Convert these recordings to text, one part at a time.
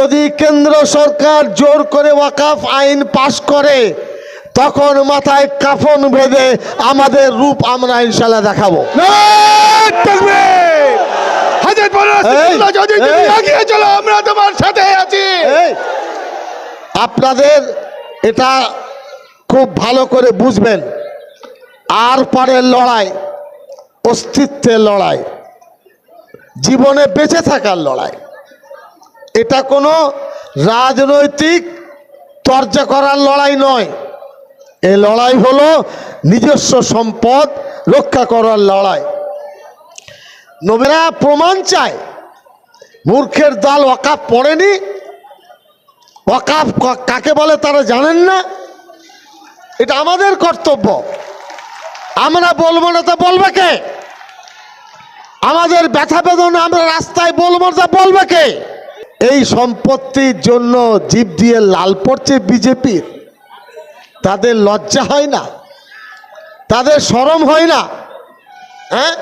যদি কেন্দ্র সরকার জোর করে ওয়াকফ আইন পাশ করে তখন মাথায় কাফন বেঁধে আমাদের রূপ আমরা ইনশাআল্লাহ দেখাবো। আমরা তোমার সাথে আছি। আপনাদের এটা খুব ভালো করে বুঝবেন, আর পরের লড়াই অস্তিত্বের লড়াই, জীবনে বেঁচে থাকার লড়াই। এটা কোনো রাজনৈতিক চর্চা করার লড়াই নয়, এই লড়াই হলো নিজস্ব সম্পদ রক্ষা করার লড়াই। নবীরা প্রমাণ চায়, মূর্খের দল ওয়াকফ পড়েনি, ওয়াকফ কাকে বলে তারা জানেন না। এটা আমাদের কর্তব্য, আমরা বলবো না তা বলবে কে? আমাদের ব্যথা বেদনা আমরা রাস্তায় বলবো না তা বলবে কে? এই সম্পত্তির জন্য জিভ দিয়ে লাল পড়ছে বিজেপির, তাদের লজ্জা হয় না, তাদের শরম হয় না? হ্যাঁ,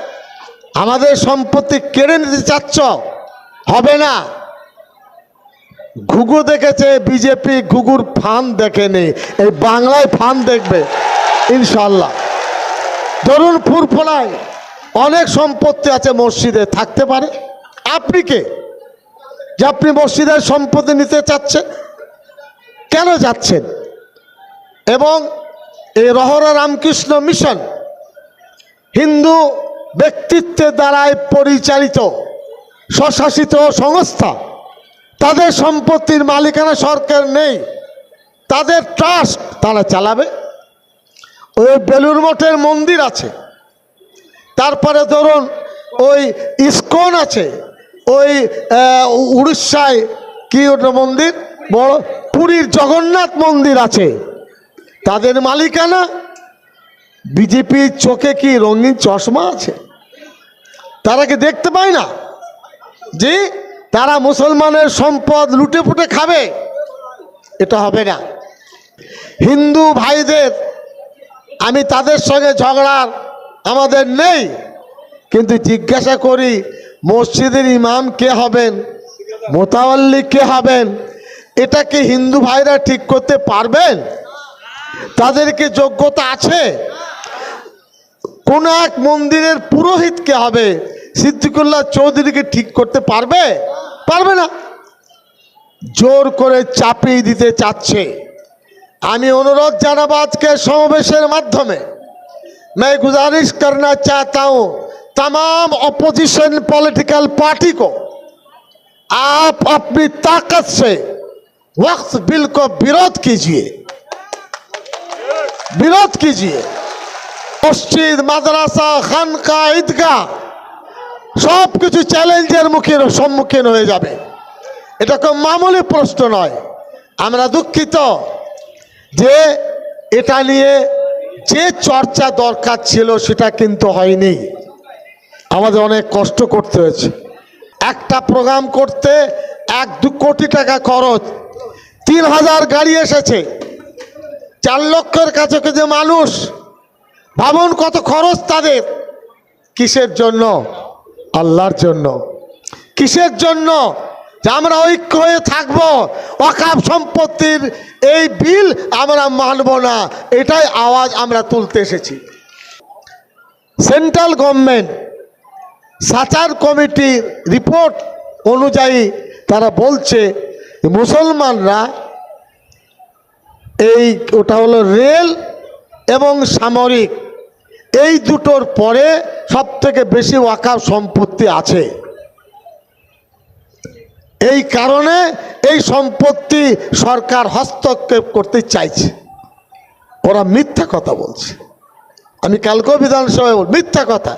আমাদের সম্পত্তি কেড়ে নিতে চাচ্ছ, হবে না। ঘুঘু দেখেছে বিজেপি, ঘুঘুর ফান দেখেনি, এই বাংলায় ফান দেখবে ইনশাল্লাহ। ধরুন ফুরফুলায় অনেক সম্পত্তি আছে, মসজিদে থাকতে পারে। আপনি কে যে আপনি মসজিদের সম্পত্তি নিতে চাচ্ছেন? কেন যাচ্ছেন? এবং এই রহরা রামকৃষ্ণ মিশন হিন্দু ব্যক্তিত্বের দ্বারায় পরিচালিত স্বশাসিত সংস্থা, তাদের সম্পত্তির মালিকানা সরকার নেই, তাদের ট্রাস্ট তারা চালাবে। ওই বেলুড় মঠের মন্দির আছে, তারপরে ধরুন ওই ইস্কন আছে, ওই উড়িষ্যায় কি ওটা মন্দির বড়, পুরীর জগন্নাথ মন্দির আছে, তাদের মালিকানা। বিজেপির চোখে কি রঙিন চশমা আছে? তারা কি দেখতে পায় না যে তারা মুসলমানের সম্পদ লুটে পুটে খাবে? এটা হবে না। হিন্দু ভাইদের আমি তাদের সঙ্গে ঝগড়ার আমাদের নেই, কিন্তু জিজ্ঞাসা করি মসজিদের ইমাম কে হবেন, মোতাওয়াল্লি কে হবেন, এটা কি হিন্দু ভাইরা ঠিক করতে পারবেন? তাদের কি যোগ্যতা আছে? কোন এক মন্দিরের পুরোহিত কে হবে, সিদ্দিকুল্লাহ চৌধুরীকে ঠিক করতে পারবে? পারবে না। জোর করে চাপিয়ে দিতে চাচ্ছে। আমি অনুরোধ জানাবো আজকে সমাবেশের মাধ্যমে, मैं गुजारिश करना चाहता हूं तमाम अपोजिशन पॉलिटिकल पार्टी को, आप अपनी ताकत से वक्फ बिल को विरोध कीजिए, विरोध कीजिए। मस्जिद, माद्रासा, खानका, ईदगाह सब কিছু চ্যালেঞ্জের সম্মুখীন হয়ে যাবে। এটা কোনো মামুলি প্রশ্ন নয়। আমরা দুঃখিত যে এটা নিয়ে যে চর্চা দরকার ছিল সেটা কিন্তু হয়নি। আমাদের অনেক কষ্ট করতে হয়েছে। একটা প্রোগ্রাম করতে 1-2 কোটি টাকা খরচ, 3000 গাড়ি এসেছে, 4 লক্ষের কাছে যে মানুষ, ভাবুন কত খরচ তাদের। কিসের জন্য? আল্লাহর জন্য। কিসের জন্য? যে আমরা ঐক্য হয়ে থাকবো, ওয়াকফ সম্পত্তির এই বিল আমরা মানব না, এটাই আওয়াজ আমরা তুলতে এসেছি। সেন্ট্রাল গভর্নমেন্ট সাচার কমিটির রিপোর্ট অনুযায়ী তারা বলছে মুসলমানরা এই ওটা হলো রেল এবং সামরিক, এই দুটোর পরে সব থেকে বেশি ওয়াকফ সম্পত্তি আছে। এই কারণে এই সম্পত্তি সরকার হস্তক্ষেপ করতে চাইছে। ওরা মিথ্যা কথা বলছে। আমি কালকেও বিধানসভায় মিথ্যা কথা।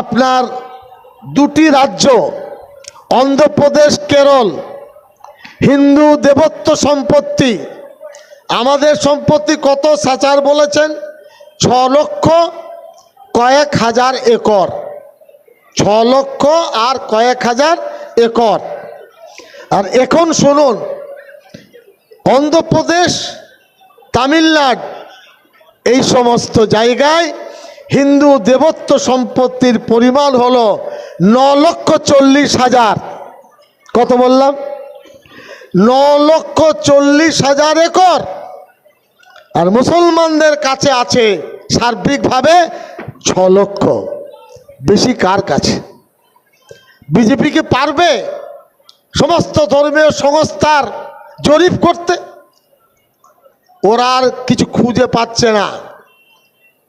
আপনার 2টি রাজ্য অন্ধ্রপ্রদেশ, কেরল, হিন্দু দেবত্ব সম্পত্তি। আমাদের সম্পত্তি কত সাচার বলেছেন? 6 লক্ষ কয়েক হাজার একর, 6 লক্ষ আর কয়েক হাজার একর। আর এখন শুনুন, অন্ধ্রপ্রদেশ, তামিলনাড়ু এই সমস্ত জায়গায় হিন্দু দেবত্ব সম্পত্তির পরিমাণ হলো 9,40,000। কত বললাম? 9,40,000 একর। আর মুসলমানদের কাছে আছে সার্বিকভাবে 6 লক্ষ। বেশি কার কাছে? বিজেপি কি পারবে সমস্ত ধর্মীয় সংস্থার জরিপ করতে? ওরা আর কিছু খুঁজে পাচ্ছে না।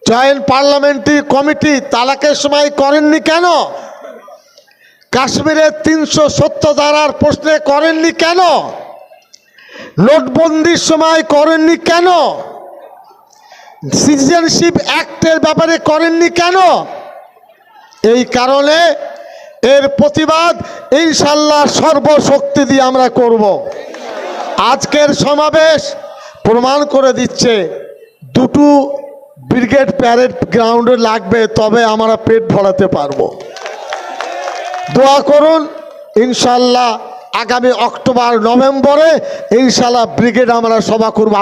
জয়েন্ট পার্লামেন্টারি কমিটি তালাকের সময় করেননি কেন? কাশ্মীরের 370 ধারার প্রশ্নে করেননি কেন? নোটবন্দির সময় করেননি কেন? সিটিজেনশিপ অ্যাক্টের ব্যাপারে করেননি কেন? এই কারণে এর প্রতিবাদ ইনশাল্লাহ সর্বশক্তি দিয়ে আমরা করব। আজকের সমাবেশ প্রমাণ করে দিচ্ছে দুটো ব্রিগেড প্যারেড গ্রাউন্ডে লাগবে, তবে আমরা পেট ভরাতে পারবো। দোয়া করুন ইনশাল্লাহ আগামী অক্টোবর নভেম্বরে ইনশাল্লাহ ব্রিগেড আমরা সভা করব।